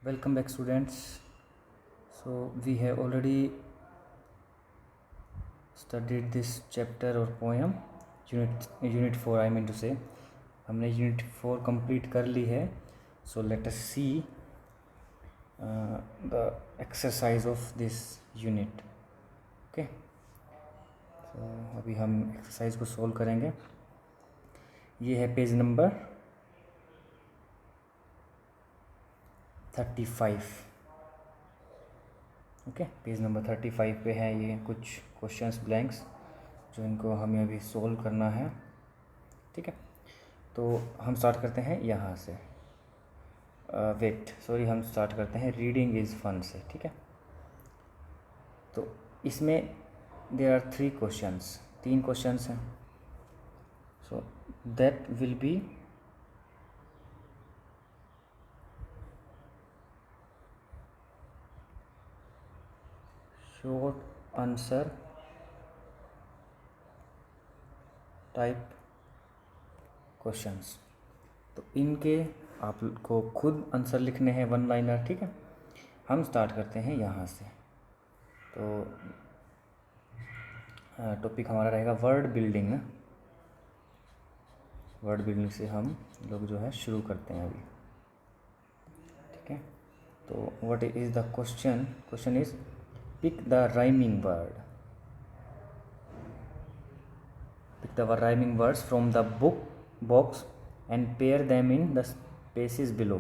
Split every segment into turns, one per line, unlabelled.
Welcome back, students. So we have already studied this chapter or poem, unit 4 I mean to say. हमने unit 4 complete कर ली है. So let us see the exercise of this unit. Okay. So अभी हम exercise को solve करेंगे. ये है page number 35. Okay, page number 35 पे है ये कुछ क्वेश्चंस ब्लैंक्स जो इनको हमें अभी सोल्व करना है. ठीक है, तो हम स्टार्ट करते हैं यहाँ से. हम स्टार्ट करते हैं रीडिंग इज़ फन से. ठीक है, तो इसमें देयर आर 3 क्वेश्चंस, 3 क्वेश्चंस हैं. So that will be short answer type questions. तो इनके आपको खुद आंसर लिखने हैं, 1 लाइनर. ठीक है, हम स्टार्ट करते हैं यहाँ से. तो टॉपिक हमारा रहेगा वर्ड बिल्डिंग ना. वर्ड बिल्डिंग से हम लोग जो है शुरू करते हैं अभी. ठीक है, तो what is the question is pick the rhyming word. Pick the rhyming words from the box and pair them in the spaces below.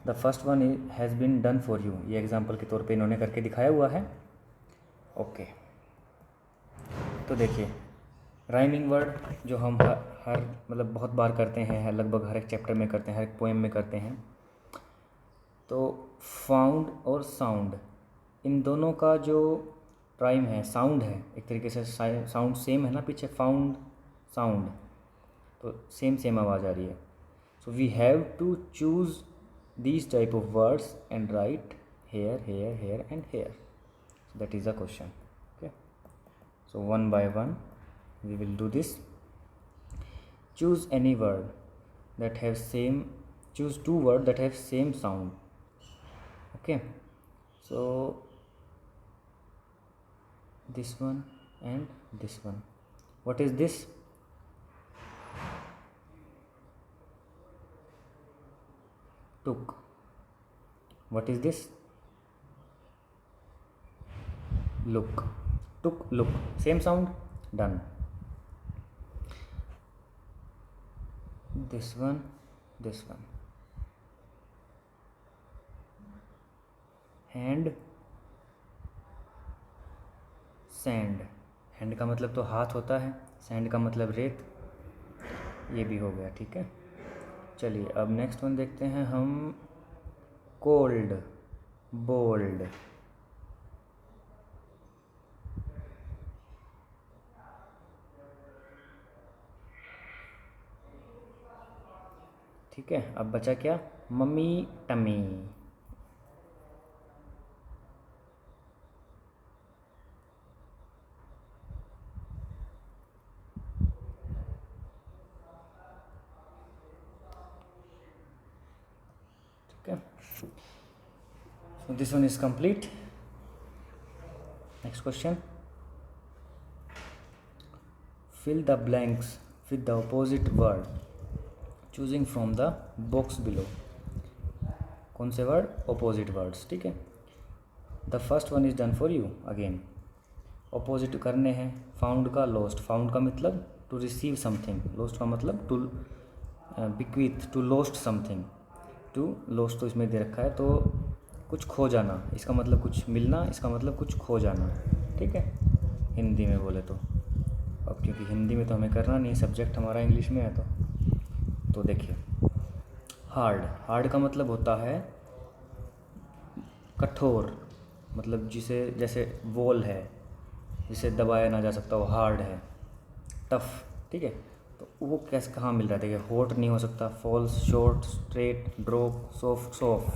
The first one has been done for you. ये example के तौर पे इन्होंने करके दिखाया हुआ है. Okay, तो देखिए राइमिंग वर्ड जो हम हर मतलब बहुत बार करते हैं, लगभग हर एक चैप्टर में करते हैं, हर एक पोएम में करते हैं. तो फाउंड और साउंड, इन दोनों का जो राइम है, साउंड है, एक तरीके से साउंड सेम है ना, पीछे फाउंड साउंड, तो सेम आवाज़ आ रही है. So we have to choose these type of words and write here here here and here. So that is a question. Okay, so 1 by 1 we will do this. Choose any word that have same, choose 2 word that have same sound. Okay, so this one and this one. What is this? Took. What is this? Look. Took, look, same sound. Done. This one, this one. Hand, sand. Hand का मतलब तो हाथ होता है, sand का मतलब रेत. ये भी हो गया. ठीक है, चलिए अब नेक्स्ट वन देखते हैं हम. Cold, bold. ठीक है, अब बचा क्या? Mummy, tummy. Okay, so this one is complete. Next question. Fill the blanks with the opposite word choosing from the box below. कौन से वर्ड? opposite words. ठीक है, the first one is done for you. again opposite करने हैं. found का lost, found का मतलब to receive something, lost का मतलब to bequeath, to lost something. To lost तो इसमें दे रखा है, तो कुछ खो जाना, इसका मतलब कुछ मिलना, इसका मतलब कुछ खो जाना. ठीक है, हिंदी में बोले तो. अब क्योंकि हिंदी में तो हमें करना नहीं, सब्जेक्ट हमारा इंग्लिश में है. तो देखिए हार्ड, हार्ड का मतलब होता है कठोर, मतलब जिसे जैसे वॉल है, जिसे दबाया ना जा सकता, वो हार्ड है. टफ. ठीक है, तो वो कैसे कहाँ मिल रहा है? देखिए हॉट नहीं हो सकता, falls, short, straight, drop, soft, soft.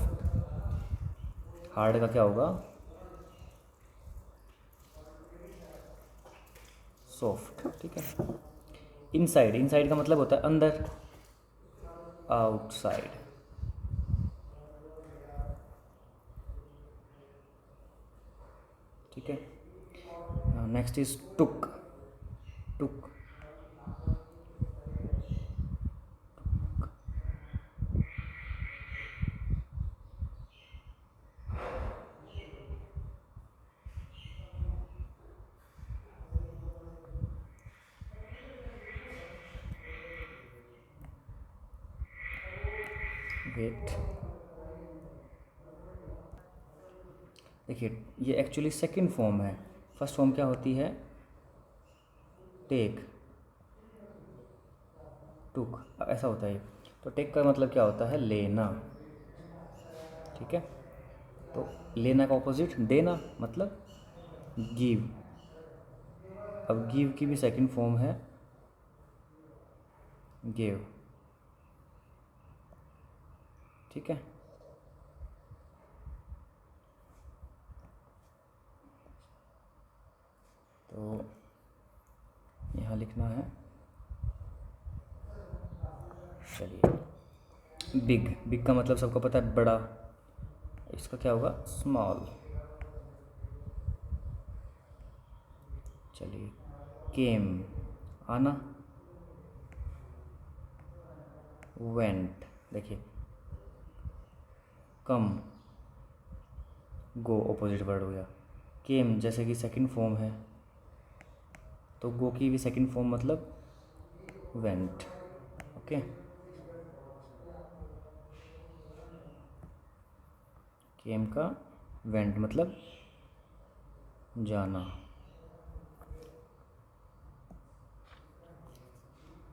Hard का क्या होगा? सॉफ्ट. ठीक है, इनसाइड, इनसाइड का मतलब होता है अंदर, आउटसाइड. ठीक है। Next is took. Took, wait, देखिए ये एक्चुअली सेकंड फॉर्म है। फर्स्ट फॉर्म क्या होती है? टेक, टुक, ऐसा होता है। तो टेक का मतलब क्या होता है? लेना, ठीक है। तो लेना का ऑपोजिट देना, मतलब गिव। अब गिव की भी सेकंड फॉर्म है गिव, ठीक है। तो यहाँ लिखना है, चलिए बिग। बिग का मतलब सबको पता है बड़ा, इसका क्या होगा? स्मॉल। चलिए केम, आना, वेंट, देखिए कम, गो ऑपोजिट वर्ड हो गया। केम जैसे कि सेकंड फॉर्म है, तो गो की भी सेकंड फॉर्म मतलब वेंट, ओके। केम का वेंट मतलब जाना।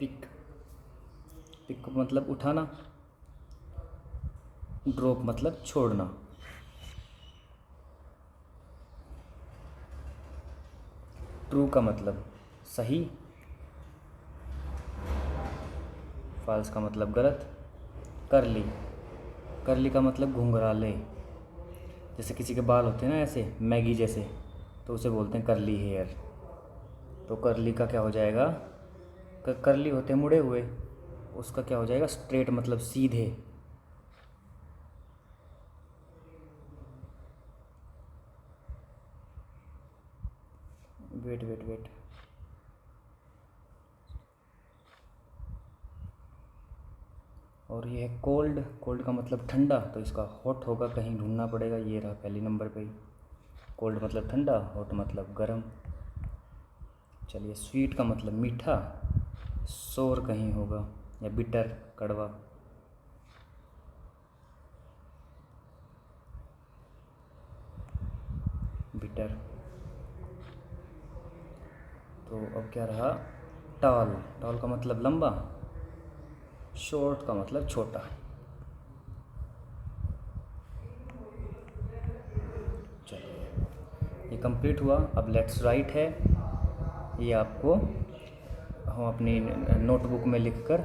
पिक, पिक मतलब उठाना। ड्रॉप मतलब छोड़ना। ट्रू का मतलब सही, फॉल्स का मतलब गलत। करली, करली का मतलब घुंघराले। जैसे किसी के बाल होते हैं ना ऐसे मैगी जैसे, तो उसे बोलते हैं करली हेयर। तो करली का क्या हो जाएगा? करली होते हैं मुड़े हुए, उसका क्या हो जाएगा? स्ट्रेट मतलब सीधे। वेट वेट वेट, और ये है कोल्ड। कोल्ड का मतलब ठंडा, तो इसका हॉट होगा, कहीं ढूंढना पड़ेगा। ये रहा पहले नंबर पे ही। कोल्ड मतलब ठंडा, हॉट मतलब गर्म। चलिए स्वीट का मतलब मीठा, सोर कहीं होगा, या बिटर, कड़वा। बिटर। तो अब क्या रहा? टॉल, टॉल का मतलब लंबा, शॉर्ट का मतलब छोटा। चलिए ये कंप्लीट हुआ। अब लेट्स राइट है, ये आपको हम अपनी नोटबुक में लिखकर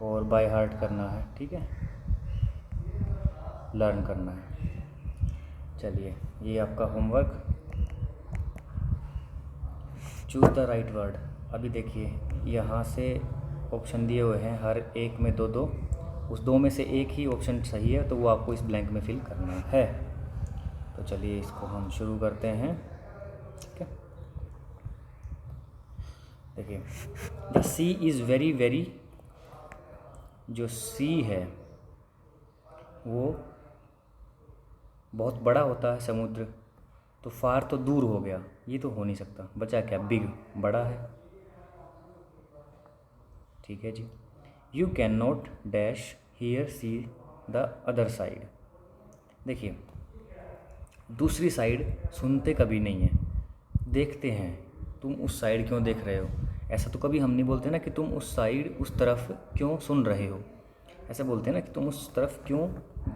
और बाय हार्ट करना है, ठीक है, लर्न करना है। चलिए ये आपका homework. Choose the right word. अभी देखिए यहाँ से ऑप्शन दिए हुए हैं, हर एक में दो दो। उस दो में से एक ही ऑप्शन सही है, तो वो आपको इस ब्लैंक में फिल करना है। तो चलिए इसको हम शुरू करते हैं, ठीक है। देखिए the sea is very very, जो सी है वो बहुत बड़ा होता है, समुद्र। तो फार तो दूर हो गया, ये तो हो नहीं सकता। बचा क्या? बिग, बड़ा है, ठीक है जी। You can not dash here see the other side. देखिए दूसरी साइड सुनते कभी नहीं है, देखते हैं। तुम उस साइड क्यों देख रहे हो? ऐसा तो कभी हम नहीं बोलते ना कि तुम उस साइड, उस तरफ क्यों सुन रहे हो। ऐसा बोलते हैं ना कि तुम उस तरफ क्यों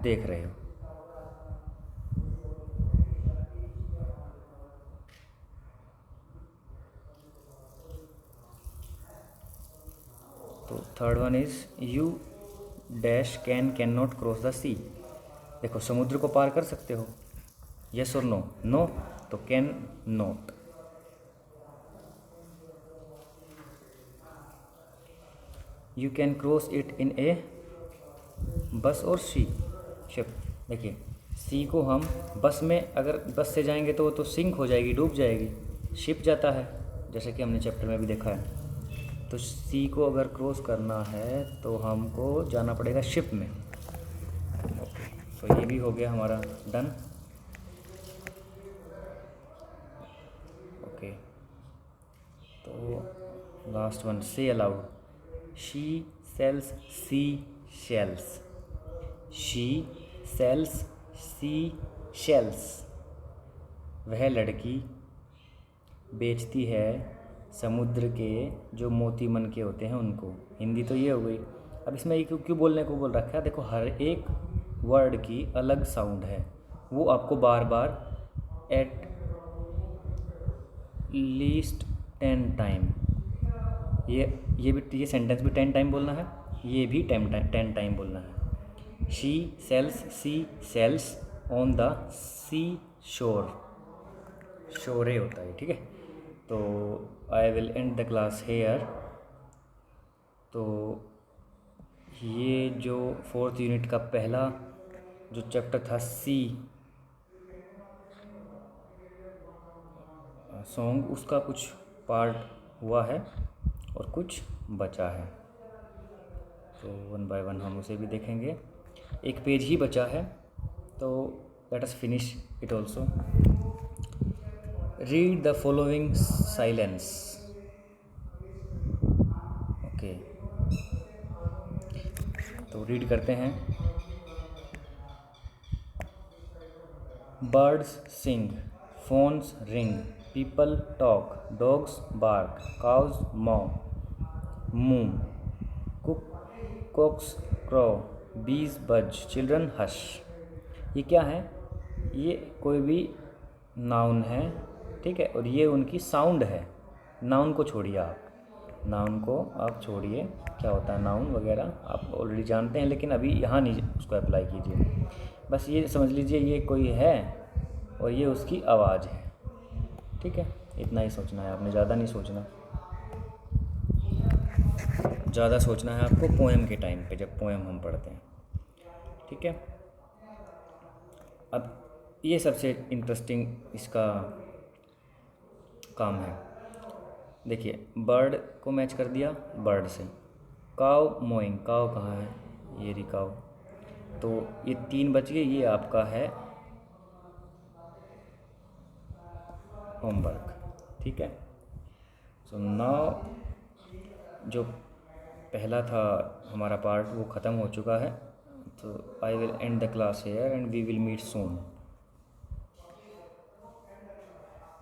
देख रहे हो। तो third one is you dash can not cross the sea. देखो समुद्र को पार कर सकते हो, यस और नो? नो, तो can not. You can cross it in a bus और शिप। देखिए सी को हम बस में, अगर बस से जाएंगे तो वो तो सिंक हो जाएगी, डूब जाएगी। शिप जाता है, जैसे कि हमने चैप्टर में भी देखा है। तो सी को अगर क्रॉस करना है तो हमको जाना पड़ेगा शिप में। ओके, तो ये भी हो गया हमारा डन। ओके, तो लास्ट वन, से allowed. She sells sea shells. She sells sea shells. वह लड़की बेचती है समुद्र के जो मोती मन के होते हैं उनको। हिंदी तो ये हो गई। अब इसमें ये क्यों क्यों बोलने को बोल रखा है, देखो हर एक वर्ड की अलग साउंड है, वो आपको बार बार एट लीस्ट 10 टाइम, ये सेंटेंस भी 10 टाइम बोलना है, ये भी 10 टाइम बोलना है। She sells sea shells on the sea shore. शोरे होता है, ठीक है। तो I will end the class here. तो ये जो 4th यूनिट का पहला जो चैप्टर था सी सॉन्ग, उसका कुछ पार्ट हुआ है और कुछ बचा है। तो 1 बाय 1 हम उसे भी देखेंगे। एक पेज ही बचा है, तो let us finish it also. Read the following silence. Okay, तो रीड करते हैं। Birds sing, phones ring, people talk, dogs bark, cows moo, मूम, कॉक्स क्रॉ, बीज बज, चिल्ड्रन हश। ये क्या है? ये कोई भी नाउन है, ठीक है, और ये उनकी साउंड है। नाउन को छोड़िए आप, नाउन को आप छोड़िए, क्या होता है नाउन वगैरह आप ऑलरेडी जानते हैं, लेकिन अभी यहाँ नहीं उसको अप्लाई कीजिए। बस ये समझ लीजिए ये कोई है और ये उसकी आवाज़ है, ठीक है। इतना ही सोचना है आपने, ज़्यादा नहीं सोचना। ज़्यादा सोचना है आपको पोएम के टाइम पे, जब पोएम हम पढ़ते हैं, ठीक है। अब ये सबसे इंटरेस्टिंग इसका काम है। देखिए, बर्ड को मैच कर दिया बर्ड से। काव मोइंग, काव कहाँ है? ये रही काव। तो ये 3 बच गए, ये आपका है होमवर्क, ठीक है। सो नाउ जो पहला था हमारा पार्ट वो ख़त्म हो चुका है। तो I will end the class here and we will meet soon.